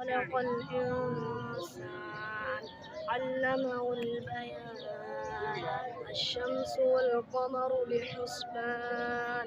خلق الإنسان علمه البيان الشمس والقمر بحسبان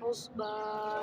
حسبان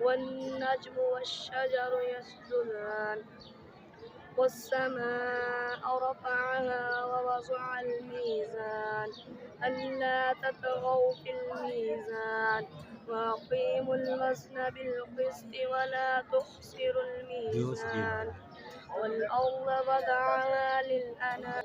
والنجم والشجر يسجدان والسماء رفعها ووضع الميزان ألا تطغوا في الميزان وأقيموا الوزن بالقسط ولا تخسروا الميزان والأرض وضعها للأنام